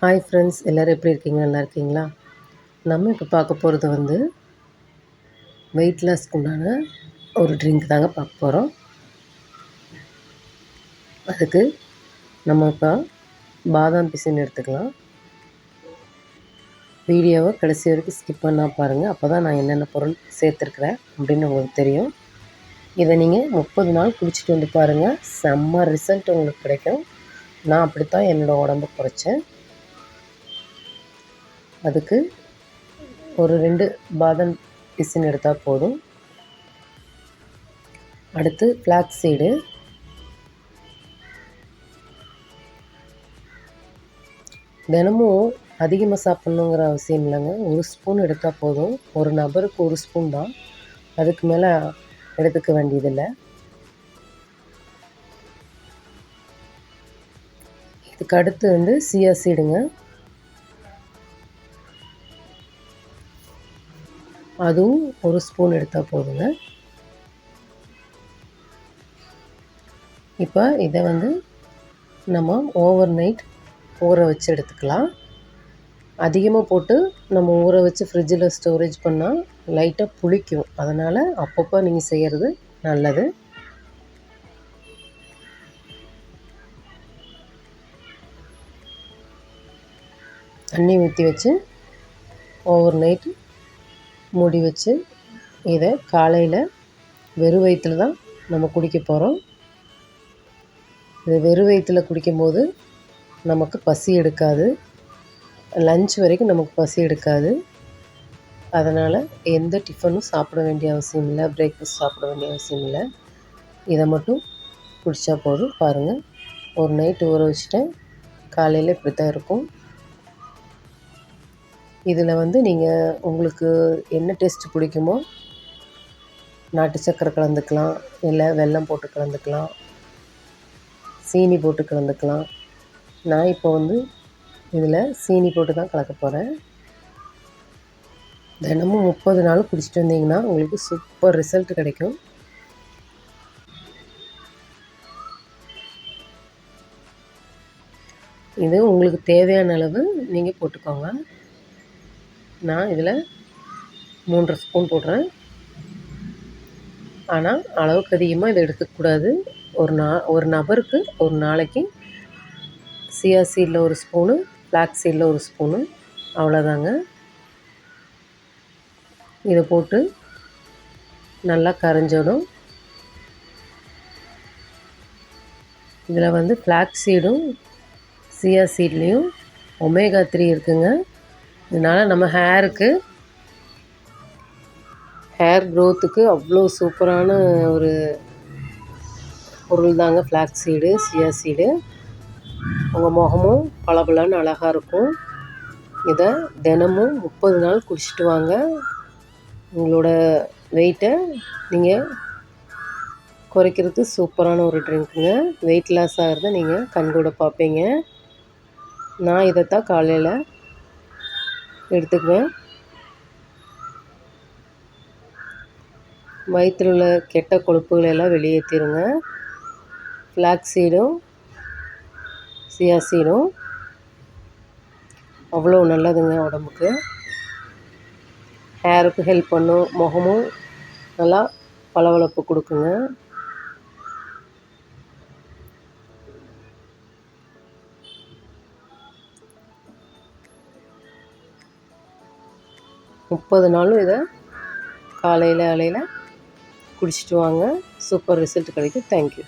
Hi friends, எல்லோரும் எப்படி இருக்கீங்க? நல்லா இருக்கீங்களா? நம்ம இப்போ பார்க்க போகிறது வெயிட் லாஸ்க்கு உண்டான ஒரு ட்ரிங்க் தாங்க பார்க்க போகிறோம். அதுக்கு நம்ம இப்போ பாதாம் பிசின் எடுத்துக்கலாம். வீடியோவை கடைசி வரைக்கும் ஸ்கிப் பண்ணால் பாருங்கள். அப்போ தான் நான் என்னென்ன பொருள் சேர்த்துருக்குறேன் அப்படின்னு உங்களுக்கு தெரியும். இதை நீங்கள் 30 நாள் குடிச்சிட்டு வந்து பாருங்கள். செம்ம ரிசல்ட் உங்களுக்கு கிடைக்கும். நான் அப்படித்தான் என்னோடய உடம்பை குறைச்சேன். அதுக்கு ஒரு 2 பாதாம் பிசின் எடுத்தால் போதும். அடுத்து ஃப்ளாக்ஸ் சீடு, தினமும் அதிகமாக சாப்பிட்ணுங்கிற அவசியம் இல்லைங்க. 1 ஸ்பூன் எடுத்தால் போதும். ஒரு நபருக்கு 1 ஸ்பூன் தான், அதுக்கு மேலே எடுத்துக்க வேண்டியதில்லை. இதுக்கு அடுத்து சியா சீடுங்க. அதுவும் 1 ஸ்பூன் எடுத்தால் போதுங்க. இப்போ இதை நம்ம ஓவர் நைட் ஊற வச்சு எடுத்துக்கலாம். அதிகமாக போட்டு நம்ம ஊற வச்சு ஃப்ரிட்ஜில் ஸ்டோரேஜ் பண்ணால் லைட்டாக புளிக்கும். அதனால் அப்பப்போ நீங்கள் செய்கிறது நல்லது. தண்ணி ஊற்றி வச்சு ஓவர் நைட்டு மூடி வச்சு இதை காலையில் வெறும் வயிற்றில் தான் நம்ம குடிக்க போகிறோம். இது வெறும் வயிற்றில் குடிக்கும்போது நமக்கு பசி எடுக்காது. லன்ச் வரைக்கும் நமக்கு பசி எடுக்காது. அதனால் எந்த டிஃபனும் சாப்பிட வேண்டிய அவசியம் இல்லை, பிரேக்ஃபாஸ்ட் சாப்பிட வேண்டிய அவசியம் இல்லை. இதை மட்டும் குடித்தா போதும். பாருங்கள், ஒரு நைட்டு ஊற வச்சுட்டேன். காலையில் இப்படி தான் இருக்கும். இதில் நீங்கள் உங்களுக்கு என்ன டேஸ்ட்டு பிடிக்குமோ நாட்டு சக்கரை கலந்துக்கலாம், இல்லை வெல்லம் போட்டு கலந்துக்கலாம், சீனி போட்டு கலந்துக்கலாம். நான் இப்போ இதில் சீனி போட்டு தான் கலக்க போகிறேன். தினமும் 30 நாள் குடிச்சிட்டு வந்தீங்கன்னா உங்களுக்கு சூப்பர் ரிசல்ட் கிடைக்கும். இது உங்களுக்கு தேவையான அளவு நீங்கள் போட்டுக்கோங்க. நான் இதில் 3.5 ஸ்பூன் போடுறேன். ஆனால் அளவுக்கு அதிகமாக இதை எடுத்துக்கக்கூடாது. ஒரு நபருக்கு ஒரு நாளைக்கு சியா சீடில் 1 ஸ்பூனு, ஃப்ளாக்ஸ் சீடில் 1 ஸ்பூனு, அவ்வளோதாங்க. இதை போட்டு நல்லா கரைஞ்சிடும். இதில் ஃப்ளாக்ஸ் சீடும் சியா சீட்லேயும் ஒமேகா 3 இருக்குங்க. இதனால் நம்ம ஹேர் க்ரோத்துக்கு அவ்வளோ சூப்பரான ஒரு பொருள் தாங்க ஃப்ளாக்ஸ் சீடு, சியா சீடு. உங்கள் முகமும் பளபளன்னு அழகாக இருக்கும். இதை தினமும் 30 நாள் குடிச்சிட்டு வாங்க. உங்களோட வெயிட்டை நீங்கள் குறைக்கிறதுக்கு சூப்பரான ஒரு ட்ரிங்க்குங்க. வெயிட் லாஸ் ஆகிறத நீங்கள் கண்கூட பார்ப்பீங்க. நான் இதைத்தான் காலையில் எடுத்துக்குவேன். வயிற்றில் உள்ள கெட்ட கொழுப்புகளை எல்லாம் வெளியேற்றிடுங்க. ஃப்ளாக்ஸ் சீடும் சியா சீடும் அவ்வளோ நல்லதுங்க உடம்புக்கு. ஹேருக்கு ஹெல்ப் பண்ணும், முகமும் நல்லா பளபளப்பு கொடுக்குங்க. முப்பது நாளும் இதை காலையில் குடிச்சிட்டு வாங்க. சூப்பர் ரிசல்ட் கிடைக்கும். தேங்க்யூ.